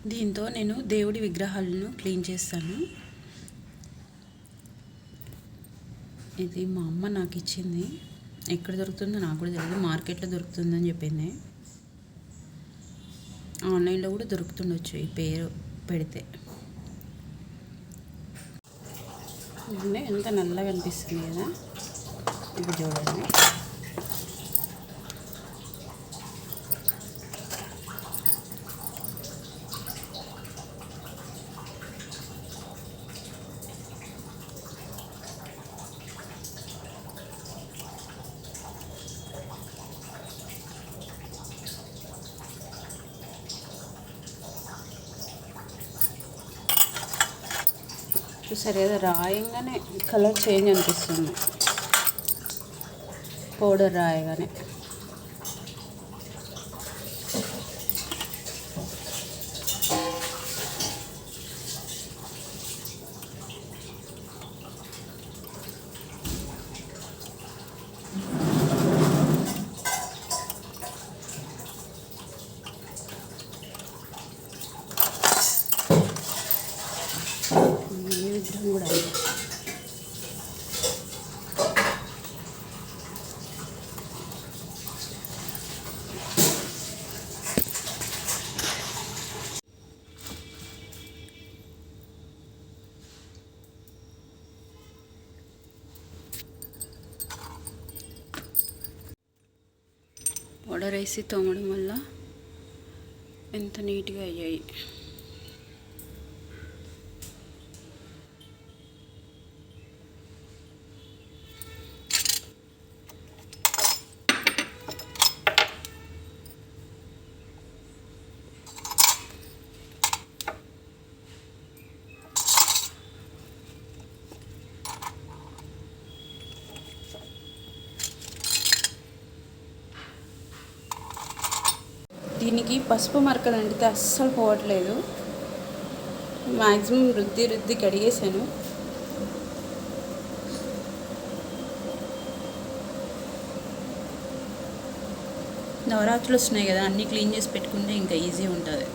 దీంతో నేను దేవుడి విగ్రహాలను క్లీన్ చేస్తాను. ఇది మా అమ్మ నాకు ఇచ్చింది. ఎక్కడ దొరుకుతుందో నాకు కూడా తెలియదు, మార్కెట్లో దొరుకుతుందని చెప్పింది. ఆన్లైన్లో కూడా దొరుకుతుండొచ్చు ఈ పేరు పెడితే. ఎంత నల్లగా అనిపిస్తుంది కదా, ఇది చూడండి. చూసారు కదా, రాయంగానే కలర్ చేంజ్ అనిపిస్తుంది పౌడర్ రాయగానే. ఈ విగ్రహం కూడా పౌడర్ వేసి తోమడం వల్ల ఎంత నీట్గా అయ్యాయి. దీనికి పసుపు మరకలు అంటితే అస్సలు పోవట్లేదు. మ్యాక్సిమం రుద్ది కడిగేసాను. నవరాత్రులు వస్తున్నాయి కదా, అన్నీ క్లీన్ చేసి పెట్టుకుంటే ఇంకా ఈజీ ఉంటుంది.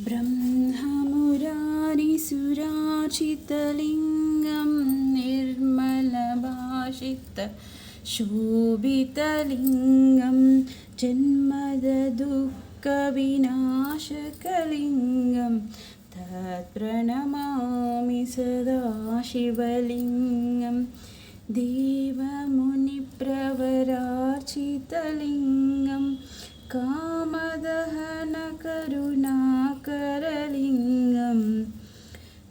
ब्रह्ममुरारिसुरार्चितलिङ्गं निर्मलभाषितशोभितलिङ्गं जन्मदुःखविनाशकलिङ्गं तत्प्रणमामि सदा शिवलिङ्गं देवमुनिप्रवरार्चितलिङ्गं कामदहनकरुणाकरलिङ्गं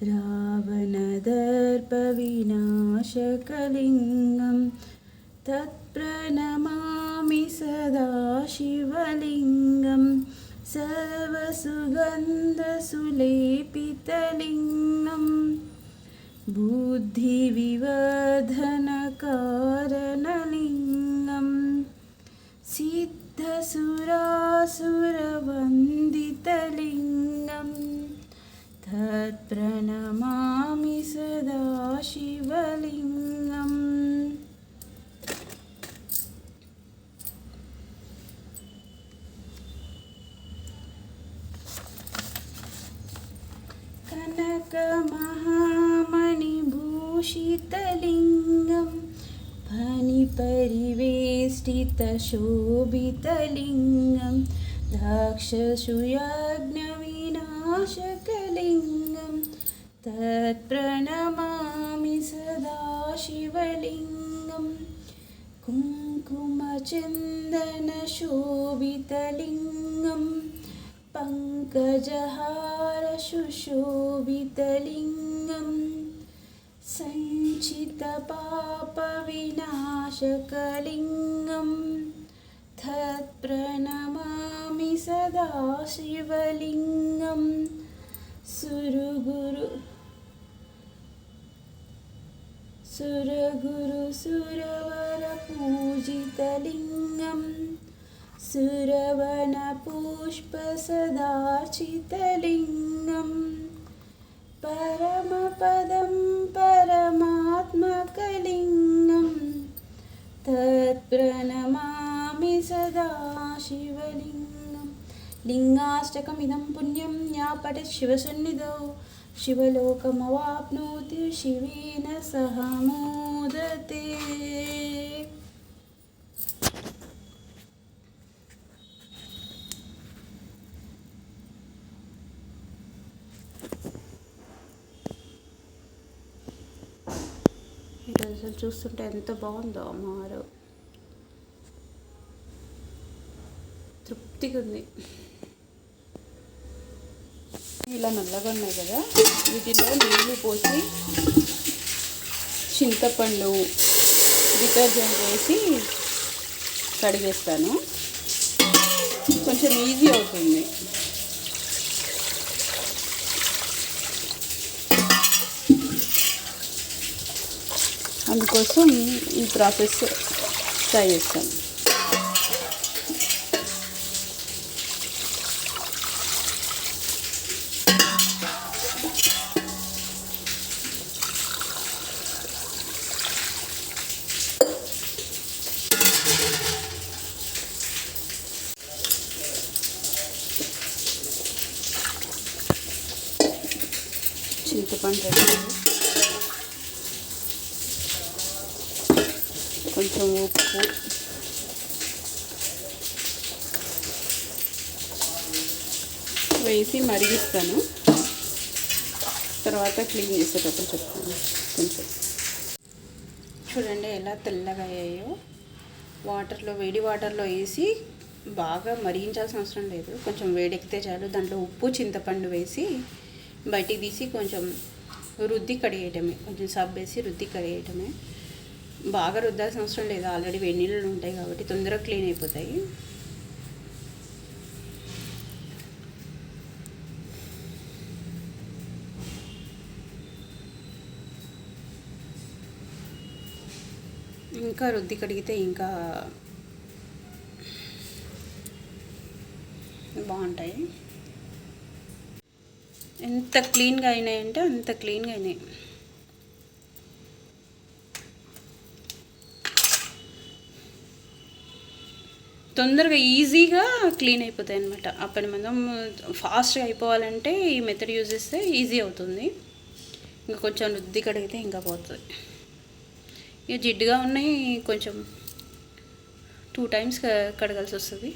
रावणदर्पविनाशकलिङ्गं तत्प्रणमामि सदा शिवलिङ्गं सर्वसुगन्धसुलेपितलिङ्गं बुद्धिविवर्धनकारणलिङ्गं सिद्धसुरासुरवन्दितलिङ्गं तत्प्रणमामि सदा शिवलिङ्गम्. कनकमहामणिभूषितलिङ्गं फणिपरिवेष्टितशोभितलिङ्गं दाक्षसूयाग्निविनाशकलिङ्गं तत्प्रणमामि सदा शिवलिङ्गं कुङ्कुमचन्दनशोभितलिङ्गं पङ्कजहारशुशोभितलिङ्गं सञ्चितपापविनाशकलिङ्गं तत्प्रणमामि सदाशिवलिङ्गं सुरगुरु सुरवरपूजितलिङ्गं सुरवनपुष्पसदार्चितलिङ्गं परमपदं परमात्मकलिङ्गं तत्प्रणमामि सदा शिवलिङ्गं लिङ्गाष्टकमिदं पुण्यं या पठेत् शिवसन्निधौ शिवलोकमवाप्नोति शिवेन सह मोदते। ఈరోజు చూస్తుంటే ఎంత బాగుందో అమ్మవారు, తృప్తిగా ఉంది. ఇలా నల్లగా ఉన్నాయి కదా, వీటిలో నీళ్ళు పోసి చింతపండు డిటర్జెంట్ వేసి కడిగేస్తాను, కొంచెం ఈజీ అవుతుంది. అందుకోసం ఈ ప్రాసెస్ ట్రై చేస్తాను. చింతపండు కొంచెం ఉప్పు, వేసి మరిగిస్తాను. తర్వాత క్లీన్ చేసేటప్పుడు చెప్తాను. కొంచెం చూడండి ఎలా తెల్లగా అయ్యాయో. వేడి వాటర్లో వేసి బాగా మరిగించాల్సిన అవసరం లేదు, కొంచెం వేడెక్కితే చాలు. దాంట్లో ఉప్పు చింతపండు వేసి బయటికి తీసి కొంచెం రుద్ది కడిగేయటమే, కొంచెం సబ్బు వేసి రుద్ది కడిగేయటమే. బాగా రుద్దాల్సిన అవసరం లేదు, ఆల్రెడీ వేడి నీళ్ళు ఉంటాయి కాబట్టి తొందరగా క్లీన్ అయిపోతాయి. ఇంకా రుద్ది కడిగితే ఇంకా బాగుంటాయి. ఎంత క్లీన్గా అయినాయంటే అంత క్లీన్గా అయినాయి. తొందరగా ఈజీగా క్లీన్ అయిపోతాయి అన్నమాట. ఆ పని మనం ఫాస్ట్గా అయిపోవాలంటే ఈ మెథడ్ యూజ్ చేస్తే ఈజీ అవుతుంది. ఇంకా కొంచెం రుద్ది కడిగితే ఇంకా పోతుంది. ఇక జిడ్డుగా ఉన్నాయి, కొంచెం 2 times కడగాల్సి వస్తుంది.